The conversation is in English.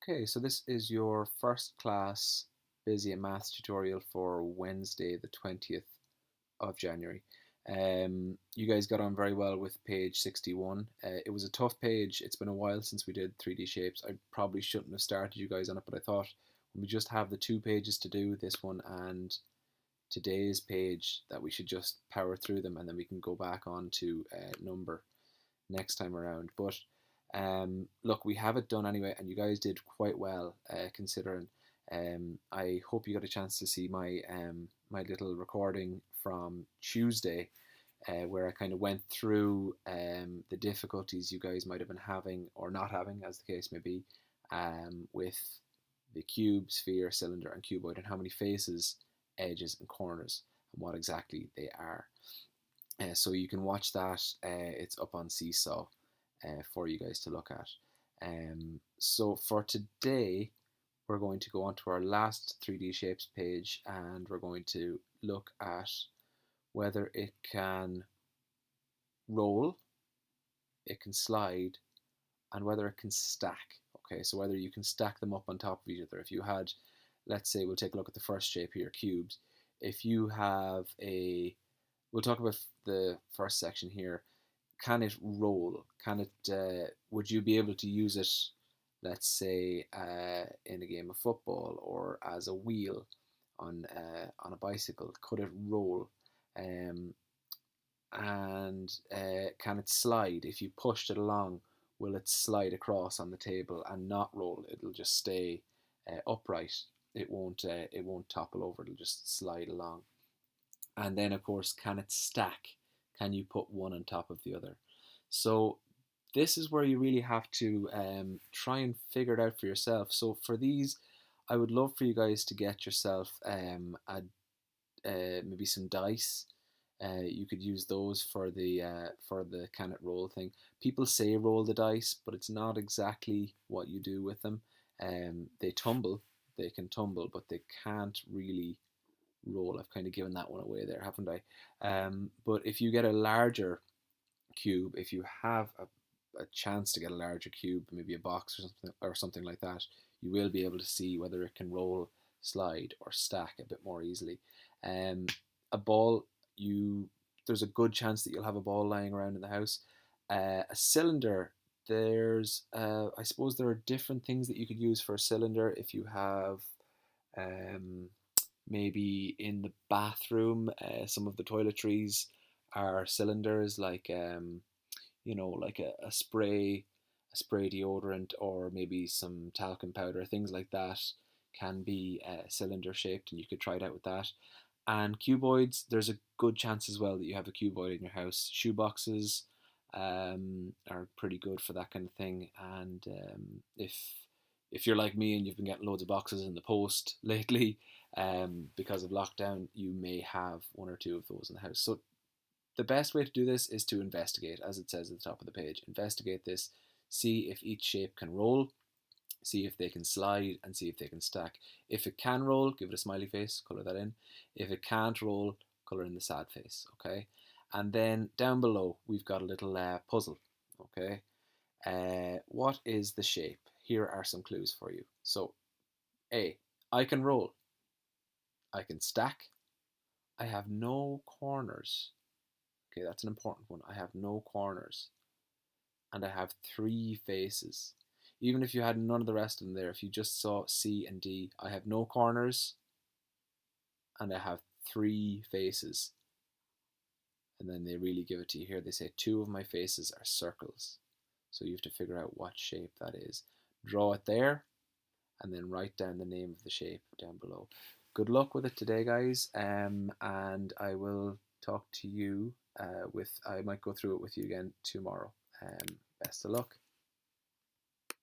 Okay, so this is your first class Busy and Maths tutorial for Wednesday, the 20th of January. You guys got on very well with page 61. It was a tough page. It's been a while since we did 3D shapes. I probably shouldn't have started you guys on it, but I thought when we just have the two pages to do, this one and today's page, that we should just power through them and then we can go back on to number next time around. But look, we have it done anyway, and you guys did quite well considering. I hope you got a chance to see my little recording from Tuesday, where I kind of went through the difficulties you guys might have been having or not having, as the case may be, with the cube, sphere, cylinder, and cuboid, and how many faces, edges, and corners, and what exactly they are. So you can watch that. It's up on Seesaw for you guys to look at. So for today, we're going to go on to our last 3D shapes page, and we're going to look at whether it can roll, it can slide, and whether it can stack. Okay, so whether you can stack them up on top of each other. If you had, let's say, we'll take a look at the first shape here, cubes. If you have we'll talk about the first section here. Can it roll? Can it? Would you be able to use it, let's say, in a game of football or as a wheel on a bicycle? Could it roll? And can it slide? If you pushed it along, will it slide across on the table and not roll? It'll just stay upright. It won't topple over. It'll just slide along. And then, of course, can it stack? Can you put one on top of the other? So this is where you really have to try and figure it out for yourself. So for these, I would love for you guys to get yourself maybe some dice. You could use those for the can it roll thing. People say roll the dice, but it's not exactly what you do with them. They tumble, they can tumble, but they can't really roll. I've kind of given that one away there, haven't I? But if you get a larger cube, if you have a chance to get a larger cube, maybe a box or something like that, you will be able to see whether it can roll, slide, or stack a bit more easily. A ball, there's a good chance that you'll have a ball lying around in the house. A cylinder, I suppose there are different things that you could use for a cylinder. If you have um, maybe in the bathroom, some of the toiletries are cylinders, like like a spray deodorant, or maybe some talcum powder, things like that can be cylinder shaped, and you could try it out with that. And cuboids, there's a good chance as well that you have a cuboid in your house. Shoe boxes are pretty good for that kind of thing. And if you're like me and you've been getting loads of boxes in the post lately, because of lockdown, you may have one or two of those in the house. So the best way to do this is to investigate, as it says at the top of the page. Investigate this, see if each shape can roll, see if they can slide, and see if they can stack. If it can roll, give it a smiley face, colour that in. If it can't roll, colour in the sad face, okay? And then down below, we've got a little puzzle, okay? What is the shape? Here are some clues for you. So, A, I can roll, I can stack, I have no corners. Okay, that's an important one. I have no corners. And I have three faces. Even if you had none of the rest of them there, if you just saw C and D, I have no corners and I have three faces. And then they really give it to you here. They say two of my faces are circles. So you have to figure out what shape that is. Draw it there and then write down the name of the shape down below. Good luck with it today, guys. And I will talk to you I might go through it with you again tomorrow. Best of luck.